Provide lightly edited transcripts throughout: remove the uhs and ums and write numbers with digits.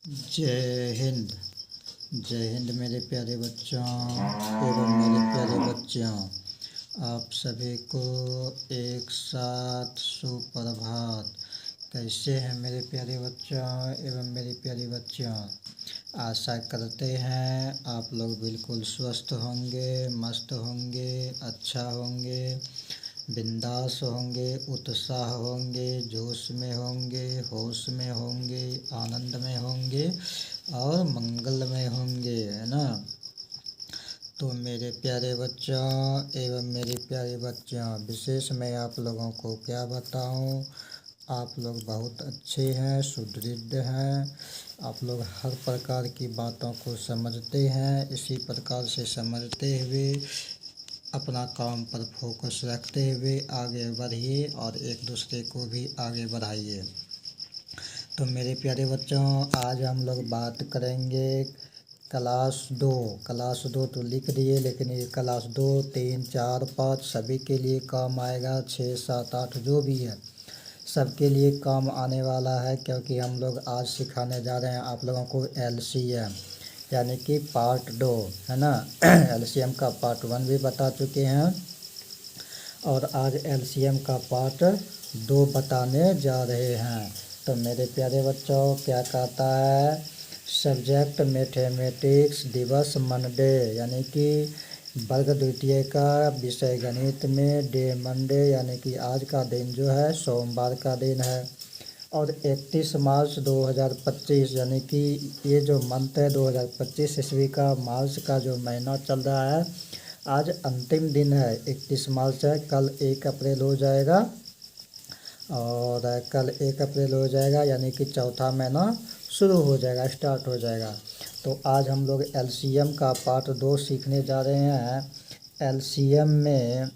जय हिंद। जय हिंद मेरे प्यारे बच्चों एवं मेरे प्यारे बच्चियों। आप सभी को एक साथ सुप्रभात। कैसे हैं मेरे प्यारे बच्चों एवं मेरी प्यारी बच्चियों। आशा करते हैं आप लोग बिल्कुल स्वस्थ होंगे, मस्त होंगे, अच्छा होंगे, बिंदास होंगे, उत्साह होंगे, जोश में होंगे, होश में होंगे, आनंद में होंगे और मंगल में होंगे, है ना। तो मेरे प्यारे बच्चों एवं मेरी प्यारी बच्चियों, विशेष मैं आप लोगों को क्या बताऊं। आप लोग बहुत अच्छे हैं, सुदृढ़ हैं। आप लोग हर प्रकार की बातों को समझते हैं। इसी प्रकार से समझते हुए अपना काम पर फोकस रखते हुए आगे बढ़िए और एक दूसरे को भी आगे बढ़ाइए। तो मेरे प्यारे बच्चों, आज हम लोग बात करेंगे क्लास 2 तो लिख दिए, लेकिन ये क्लास 2, 3, 4, 5 सभी के लिए काम आएगा। 6, 7, 8 जो भी है सबके लिए काम आने वाला है, क्योंकि हम लोग आज सिखाने जा रहे हैं आप लोगों को LCM यानी कि पार्ट 2, है ना। LCM का पार्ट 1 भी बता चुके हैं और आज LCM का पार्ट 2 बताने जा रहे हैं। तो मेरे प्यारे बच्चों, क्या कहता है सब्जेक्ट मैथमेटिक्स, दिवस मंडे यानी कि वर्ग द्वितीय का विषय गणित में डे मंडे यानी कि आज का दिन जो है सोमवार का दिन है। और 31 मार्च 2025 यानी कि ये जो मंथ है 2025 ईस्वी का, मार्च का जो महीना चल रहा है, आज अंतिम दिन है। 31 मार्च है, कल 1 अप्रैल हो जाएगा और कल 1 अप्रैल हो जाएगा यानी कि चौथा महीना शुरू हो जाएगा, स्टार्ट हो जाएगा। तो आज हम लोग LCM का पार्ट 2 सीखने जा रहे हैं। LCM में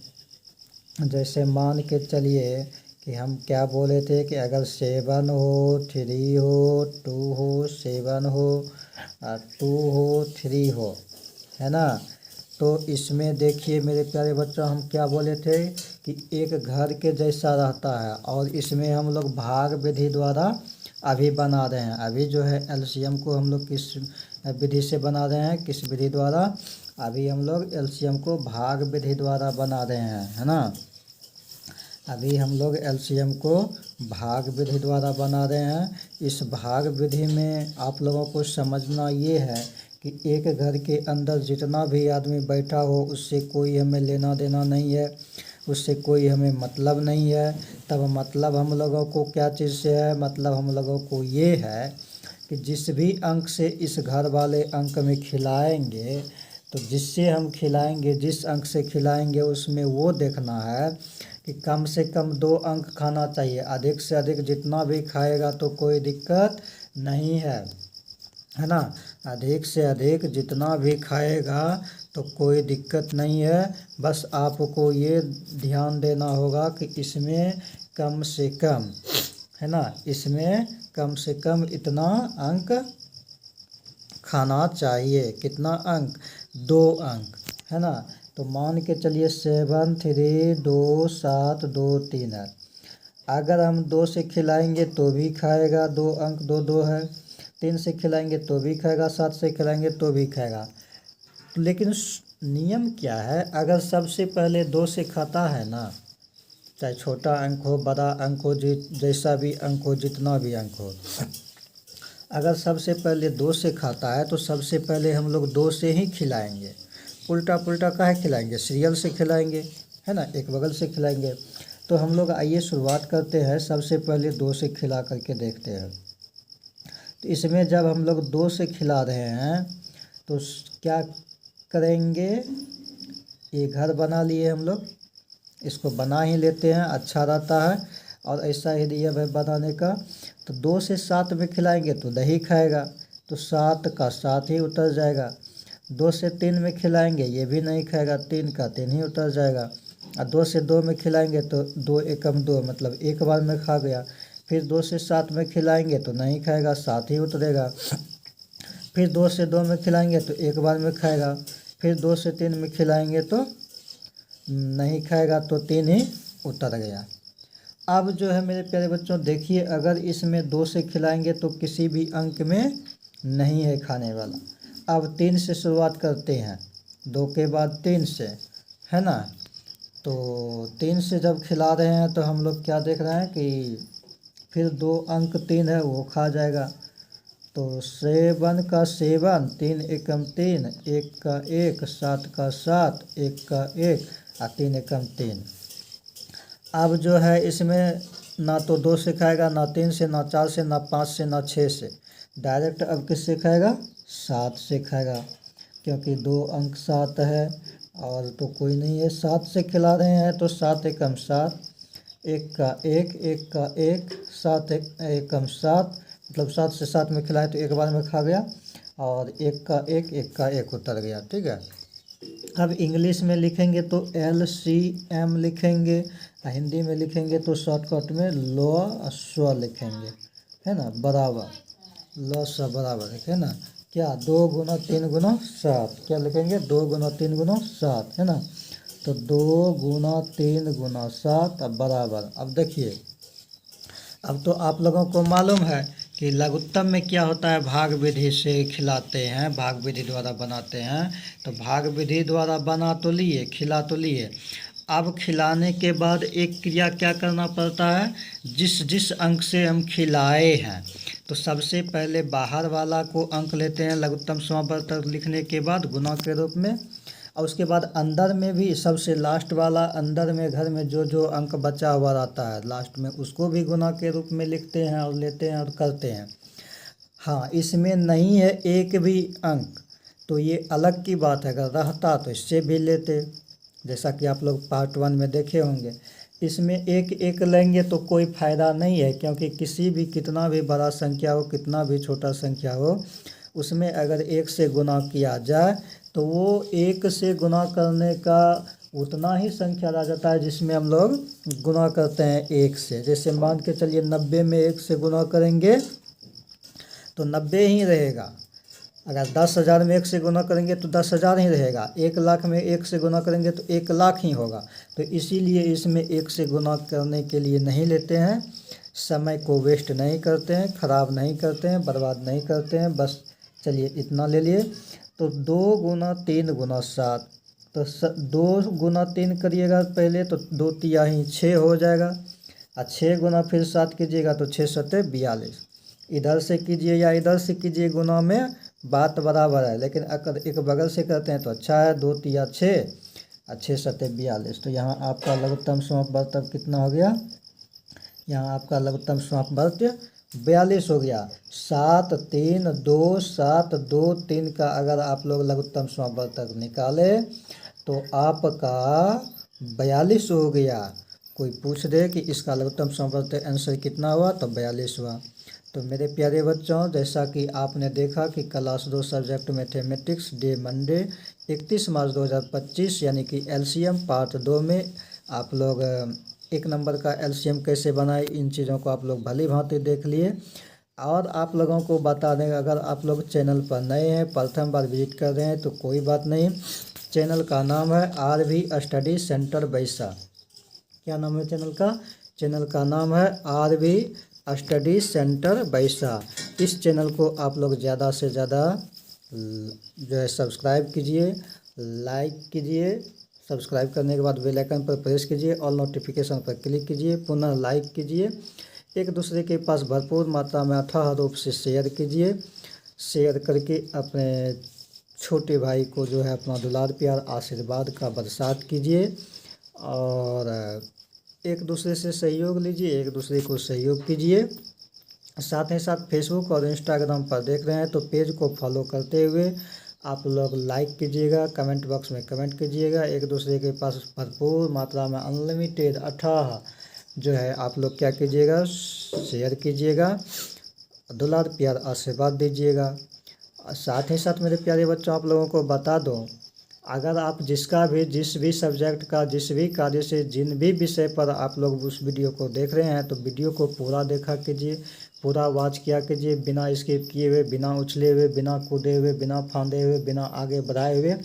जैसे मान के चलिए कि हम क्या बोले थे कि अगर 7 हो, 3 हो, 2 हो, 7 हो, 2 हो, 3 हो, है ना। तो इसमें देखिए मेरे प्यारे बच्चों, हम क्या बोले थे कि एक घर के जैसा रहता है और इसमें हम लोग भाग विधि द्वारा अभी बना रहे हैं। अभी जो है LCM को हम लोग किस विधि से बना रहे हैं, किस विधि द्वारा। अभी हम लोग LCM को भाग विधि द्वारा बना रहे हैं, है ना। अभी हम लोग LCM को भाग विधि द्वारा बना रहे हैं। इस भाग विधि में आप लोगों को समझना ये है कि एक घर के अंदर जितना भी आदमी बैठा हो उससे कोई हमें लेना देना नहीं है, उससे कोई हमें मतलब नहीं है। तब मतलब हम लोगों को क्या चीज़ से है, मतलब हम लोगों को ये है कि जिस भी अंक से इस घर वाले अंक में खिलाएंगे, तो जिससे हम खिलाएंगे, जिस अंक से खिलाएंगे उसमें वो देखना है कि कम से कम 2 अंक खाना चाहिए। अधिक से अधिक जितना भी खाएगा तो कोई दिक्कत नहीं है ना। अधिक से अधिक जितना भी खाएगा तो कोई दिक्कत नहीं है। बस आपको ये ध्यान देना होगा कि इसमें कम से कम, है ना, इसमें कम से कम इतना अंक खाना चाहिए। कितना अंक? 2 अंक, है ना। तो मान के चलिए 7, 3, 2, 7, 2, 3 है। अगर हम 2 से खिलाएंगे तो भी खाएगा, 2 अंक, 2 2 है। 3 से खिलाएंगे तो भी खाएगा, 7 से खिलाएंगे तो भी खाएगा। लेकिन नियम क्या है, अगर सबसे पहले 2 से खाता है ना, चाहे छोटा अंक हो, बड़ा अंक हो, जैसा भी अंक हो, जितना भी अंक हो, अगर सबसे पहले 2 से खाता है तो सबसे पहले हम लोग 2 से ही खिलाएंगे। उल्टा पुल्टा काहे खिलाएंगे, सीरियल से खिलाएंगे, है ना, एक बगल से खिलाएंगे। तो हम लोग आइए शुरुआत करते हैं, सबसे पहले 2 से खिला करके देखते हैं। तो इसमें जब हम लोग 2 से खिला रहे हैं तो क्या करेंगे, ये घर बना लिए हम लोग, इसको बना ही लेते हैं, अच्छा रहता है और ऐसा ही नियम है बनाने का। तो 2 से 7 में खिलाएंगे तो नहीं खाएगा, तो 7 का 7 ही उतर जाएगा। 2 से 3 में खिलाएंगे, ये भी नहीं खाएगा, 3 का 3 ही उतर जाएगा। और 2 से 2 में खिलाएंगे तो 2 एकम 2, मतलब एक बार में खा गया। फिर 2 से 7 में खिलाएंगे तो नहीं खाएगा, 7 ही उतरेगा। फिर 2 से 2 में खिलाएंगे तो एक बार में खाएगा। फिर 2 से 3 में खिलाएंगे तो नहीं खाएगा, तो 3 ही उतर गया। अब जो है मेरे प्यारे बच्चों देखिए, अगर इसमें 2 से खिलाएंगे तो किसी भी अंक में नहीं है खाने वाला। अब 3 से शुरुआत करते हैं, 2 के बाद 3 से, है ना। तो 3 से जब खिला रहे हैं तो हम लोग क्या देख रहे हैं कि फिर 2 अंक 3 है वो खा जाएगा। तो 7 का 7, 3 एकम 3, 1 का 1, 7 का 7, 1 का 1 और 3 एकम 3। अब जो है इसमें ना तो 2 से खाएगा, ना 3 से, ना 4 से, ना 5 से, ना 6 से, डायरेक्ट अब किससे खाएगा? 7 से खाएगा, क्योंकि 2 अंक 7 है और तो कोई नहीं है। 7 से खिला रहे हैं तो 7 एकम 7, 1 का 1, 1 का 1, 7 एकम 7, मतलब 7 से 7 में खिलाए तो एक बार में खा गया, और 1 का 1, 1 का 1 उतर गया। ठीक है। अब इंग्लिश में लिखेंगे तो LCM लिखेंगे, हिंदी में लिखेंगे तो शॉर्टकट में लो स्व लिखेंगे, है ना, बराबर, लो स्व बराबर, है ना। क्या 2 गुना 3 गुना 7, क्या लिखेंगे? 2 गुना 3 गुना 7, है ना। तो 2 गुना 3 गुना 7 अब बराबर। अब देखिए, अब तो आप लोगों को मालूम है कि लघुत्तम में क्या होता है, भाग विधि से खिलाते हैं, भाग विधि द्वारा बनाते हैं। तो भाग विधि द्वारा बना तो लिए, खिला तो लिए, अब खिलाने के बाद एक क्रिया क्या करना पड़ता है, जिस जिस अंक से हम खिलाए हैं, तो सबसे पहले बाहर वाला को अंक लेते हैं लघुत्तम समावर्तक लिखने के बाद गुना के रूप में, और उसके बाद अंदर में भी सबसे लास्ट वाला अंदर में घर में जो जो अंक बचा हुआ रहता है लास्ट में, उसको भी गुना के रूप में लिखते हैं और लेते हैं और करते हैं। हाँ, इसमें नहीं है एक भी अंक तो ये अलग की बात है, अगर रहता तो इससे भी लेते, जैसा कि आप लोग पार्ट 1 में देखे होंगे। इसमें एक एक लेंगे तो कोई फ़ायदा नहीं है, क्योंकि किसी भी कितना भी बड़ा संख्या हो, कितना भी छोटा संख्या हो, उसमें अगर 1 से गुना किया जाए तो वो 1 से गुना करने का उतना ही संख्या रह जाता है जिसमें हम लोग गुना करते हैं 1 से। जैसे मान के चलिए 90 में 1 से गुना करेंगे तो 90 ही रहेगा। अगर 10,000 में 1 से गुना करेंगे तो 10,000 ही रहेगा। 1,00,000 में 1 से गुना करेंगे तो 1,00,000 ही होगा। तो इसीलिए इसमें 1 से गुना करने के लिए नहीं लेते हैं, समय को वेस्ट नहीं करते हैं, ख़राब नहीं करते हैं, बर्बाद नहीं करते हैं। बस चलिए इतना ले लिए। तो 2 गुना 3 गुना 7, तो 2 गुना 3 करिएगा पहले तो 2 तिहाई 6 हो जाएगा, और 6 गुना फिर 7 कीजिएगा तो 6 सत्ते 42। इधर से कीजिए या इधर से कीजिए, गुना में बात बराबर है, लेकिन अगर एक बगल से करते हैं तो अच्छा है। 2 तिया 6 और 6 सत्ते 42। तो यहाँ आपका लघुत्तम समावर्तक कितना हो गया? यहाँ आपका लघुत्तम समावर्तक 42 हो गया। 7 3 2 7 2 3 का अगर आप लोग लघुत्तम समावर्तक निकाले तो आपका 42 हो गया। कोई पूछ दे कि इसका लघुत्तम समावर्तक आंसर कितना हुआ, तो 42 हुआ। तो मेरे प्यारे बच्चों, जैसा कि आपने देखा कि class 2 subject mathematics day Monday 31 मार्च 2025 यानी कि LCM पार्ट 2 में आप लोग 1 नंबर का LCM कैसे बनाए, इन चीज़ों को आप लोग भली भांति देख लिए। और आप लोगों को बता दें, अगर आप लोग चैनल पर नए हैं, प्रथम बार विजिट कर रहे हैं तो कोई बात नहीं। चैनल का नाम है RV स्टडी सेंटर बैसा। क्या नाम है चैनल का? चैनल का नाम है RV स्टडी सेंटर बैसा। इस चैनल को आप लोग ज़्यादा से ज़्यादा जो है सब्सक्राइब कीजिए, लाइक कीजिए। सब्सक्राइब करने के बाद बेल आइकन पर प्रेस कीजिए, ऑल नोटिफिकेशन पर क्लिक कीजिए, पुनः लाइक कीजिए। एक दूसरे के पास भरपूर मात्रा में अथाह रूप से शेयर कीजिए। शेयर करके अपने छोटे भाई को जो है अपना दुलार प्यार आशीर्वाद का बरसात कीजिए, और एक दूसरे से सहयोग लीजिए, एक दूसरे को सहयोग कीजिए। साथ ही साथ फेसबुक और इंस्टाग्राम पर देख रहे हैं तो पेज को फॉलो करते हुए आप लोग लाइक कीजिएगा, कमेंट बॉक्स में कमेंट कीजिएगा। एक दूसरे के पास भरपूर मात्रा में अनलिमिटेड अथाह जो है आप लोग क्या कीजिएगा, शेयर कीजिएगा, दुलार प्यार आशीर्वाद दीजिएगा। साथ ही साथ मेरे प्यारे बच्चों, आप लोगों को बता दूं, अगर आप जिस भी सब्जेक्ट का जिस भी कार्य से जिन भी विषय पर आप लोग उस वीडियो को देख रहे हैं तो वीडियो को पूरा देखा कीजिए, पूरा वॉच किया कीजिए, बिना स्किप किए हुए, बिना उछले हुए, बिना कूदे हुए, बिना फांदे हुए, बिना आगे बढ़ाए हुए।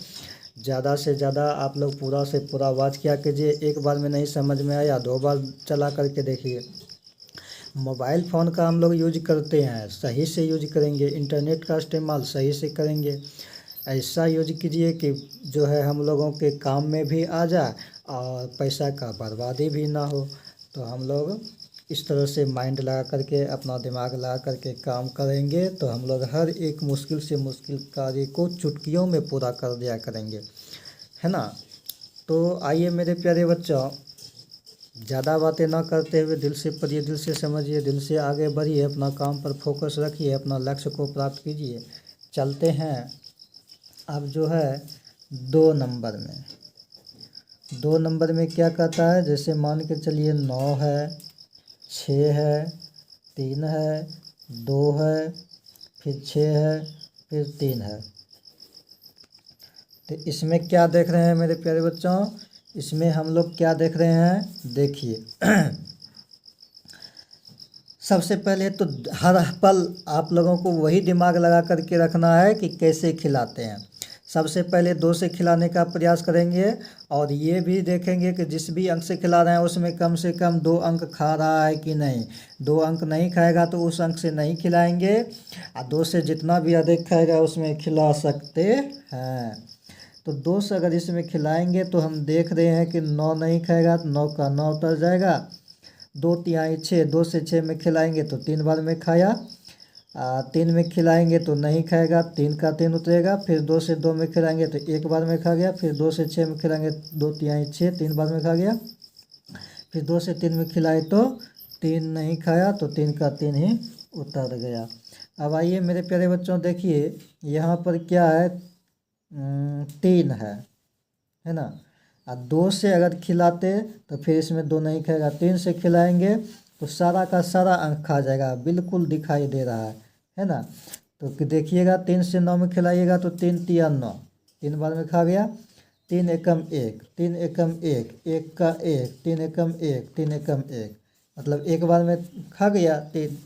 ज़्यादा से ज़्यादा आप लोग पूरा से पूरा वॉच किया कीजिए। एक बार में नहीं समझ में आया 2 बार चला करके देखिए। मोबाइल फ़ोन का हम लोग यूज करते हैं, सही से यूज करेंगे, इंटरनेट का इस्तेमाल सही से करेंगे। ऐसा यूज कीजिए कि जो है हम लोगों के काम में भी आ जाए और पैसा का बर्बादी भी ना हो। तो हम लोग इस तरह से माइंड लगा करके, अपना दिमाग लगा करके काम करेंगे तो हम लोग हर एक मुश्किल से मुश्किल कार्य को चुटकियों में पूरा कर दिया करेंगे, है ना। तो आइए मेरे प्यारे बच्चों, ज़्यादा बातें ना करते हुए दिल से पढ़िए, दिल से समझिए, दिल से आगे बढ़िए, अपना काम पर फोकस रखिए, अपना लक्ष्य को प्राप्त कीजिए। चलते हैं अब जो है 2 नंबर में। 2 नंबर में क्या कहता है, जैसे मान के चलिए 9 है, 6 है, 3 है, 2 है, फिर 6 है, फिर 3 है। तो इसमें क्या देख रहे हैं मेरे प्यारे बच्चों, इसमें हम लोग क्या देख रहे हैं, देखिए। सबसे पहले तो हर पल आप लोगों को वही दिमाग लगा करके रखना है कि कैसे खिलाते हैं। सबसे पहले 2 से खिलाने का प्रयास करेंगे और ये भी देखेंगे कि जिस भी अंक से खिला रहे हैं उसमें कम से कम 2 अंक खा रहा है कि नहीं। 2 अंक नहीं खाएगा तो उस अंक से नहीं खिलाएंगे, और 2 से जितना भी अधिक खाएगा उसमें खिला सकते हैं। तो 2 से अगर इसमें खिलाएंगे तो हम देख रहे हैं कि 9 नहीं खाएगा तो 9 का 9 उतर जाएगा। 2 तिहाई 6, 2 से 6 में खिलाएंगे तो 3 बार में खाया। 3 में खिलाएंगे तो नहीं खाएगा, 3 का 3 उतरेगा। फिर 2 से 2 में खिलाएंगे तो 1 बार में खा गया। फिर 2 से 6 में खिलाएंगे 2 तिहाई 6, 3 बार में खा गया। फिर 2 से 3 में खिलाए तो 3 नहीं खाया, तो 3 का 3 ही उतर गया। अब आइए मेरे प्यारे बच्चों, देखिए यहाँ पर क्या है, 3 है ना। और 2 से अगर खिलाते तो फिर इसमें 2 नहीं खाएगा, 3 से खिलाएंगे तो सारा का सारा अंक खा जाएगा, बिल्कुल दिखाई दे रहा है ना। तो देखिएगा 3 से 9 में खिलाइएगा तो 3 तिया 9, 3 बार में खा गया। 3 एकम 1, 3 एकम 1, 1 का 1, 3 एकम 1, 3 एकम 1, मतलब 1 बार में खा गया 3।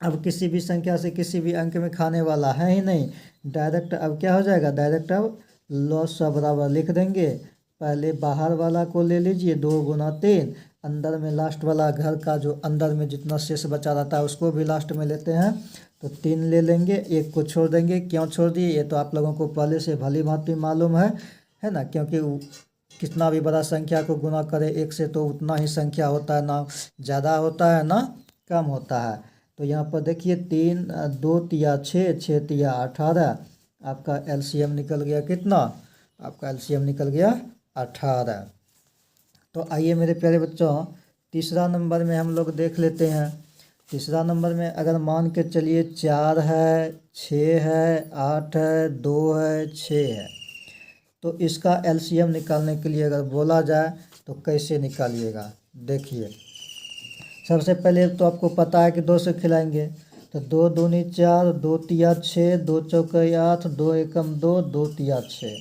अब किसी भी संख्या से किसी भी अंक में खाने वाला है ही नहीं, डायरेक्ट अब क्या हो जाएगा, डायरेक्ट अब लॉस बराबर लिख देंगे। पहले बाहर वाला को ले लीजिए, 2 गुना 3, अंदर में लास्ट वाला घर का जो अंदर में जितना शेष बचा रहता है उसको भी लास्ट में लेते हैं। तो 3 ले लेंगे, 1 को छोड़ देंगे। क्यों छोड़ दिए, ये तो आप लोगों को पहले से भली भांति मालूम है ना। क्योंकि कितना भी बड़ा संख्या को गुना करे 1 से तो उतना ही संख्या होता है, ना ज़्यादा होता है ना कम होता है। तो यहाँ पर देखिए 3, 2 तिया 6, 6 तिया 18, आपका एलसीएम निकल गया कितना, आपका एलसीएम निकल गया 18। तो आइए मेरे प्यारे बच्चों, तीसरा नंबर में हम लोग देख लेते हैं। तीसरा नंबर में अगर मान के चलिए 4 है, 6 है, 8 है, 2 है, 6 है। तो इसका एलसीएम निकालने के लिए अगर बोला जाए तो कैसे निकालिएगा, देखिए। सबसे पहले तो आपको पता है कि 2 से खिलाएंगे तो 2 दूनी 4, 2 तिया 6, 2 चौके 8, 2 एकम 2, 2 तिया 6,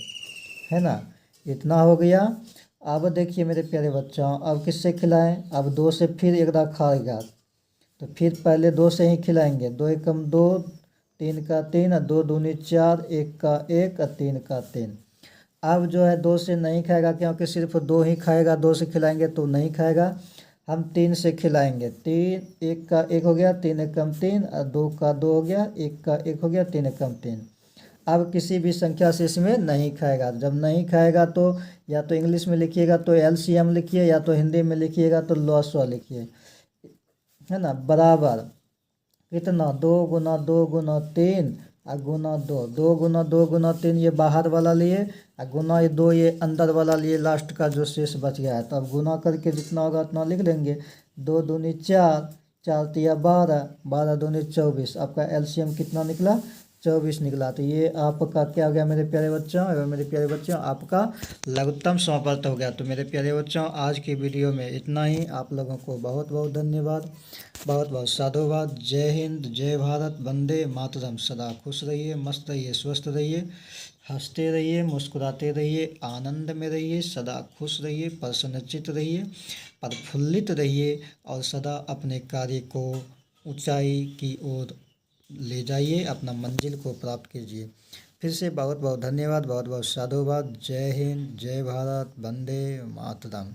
है ना। इतना हो गया। अब देखिए मेरे प्यारे बच्चों, अब किससे खिलाएं, अब 2 से फिर एक दाग खाएगा तो फिर पहले 2 से ही खिलाएंगे। 2 एकम 2, 3 का 3, 2 दूनी 4, 1 का 1, 3 का 3। अब जो है 2 से नहीं खाएगा, क्योंकि सिर्फ 2 ही खाएगा, 2 से खिलाएंगे तो नहीं खाएगा। हम 3 से खिलाएंगे, 3, 1 का 1 हो गया, 3 एकम 3, 2 का 2 हो गया, 1 का 1 हो गया, 3 एकम 3। अब किसी भी संख्या से इसमें नहीं खाएगा। जब नहीं खाएगा तो या तो इंग्लिश में लिखिएगा तो एलसीएम लिखिए, या तो हिंदी में लिखिएगा तो लॉसवा लिखिए, है ना। बराबर कितना, 2 गुना 2 गुना 3 और गुना 2, 2 गुना 2 गुना 3 ये बाहर वाला लिए, और गुना ये 2 ये अंदर वाला लिए, लास्ट का जो शेष बच गया है। तो अब गुना करके जितना होगा उतना लिख लेंगे। 2 दूनी 4, 4 तिया 12, 12 दूनी 24, आपका एलसीएम कितना निकला, 24 निकला। तो ये आपका क्या हो गया मेरे प्यारे बच्चों, एवं मेरे प्यारे बच्चों आपका लघुत्तम समापन हो गया। तो मेरे प्यारे बच्चों आज की वीडियो में इतना ही। आप लोगों को बहुत बहुत धन्यवाद, बहुत बहुत साधुवाद। जय हिंद, जय भारत, वंदे मातरम। सदा खुश रहिए, मस्त रहिए, स्वस्थ रहिए, हंसते रहिए, मुस्कुराते रहिए, आनंद में रहिए, सदा खुश रहिए, प्रसन्नचित्त रहिए, प्रफुल्लित रहिए और सदा अपने कार्य को ऊंचाई की ओर ले जाइए, अपना मंजिल को प्राप्त कीजिए। फिर से बहुत बहुत धन्यवाद, बहुत बहुत साधुवाद। जय हिंद, जय भारत, वंदे मातरम।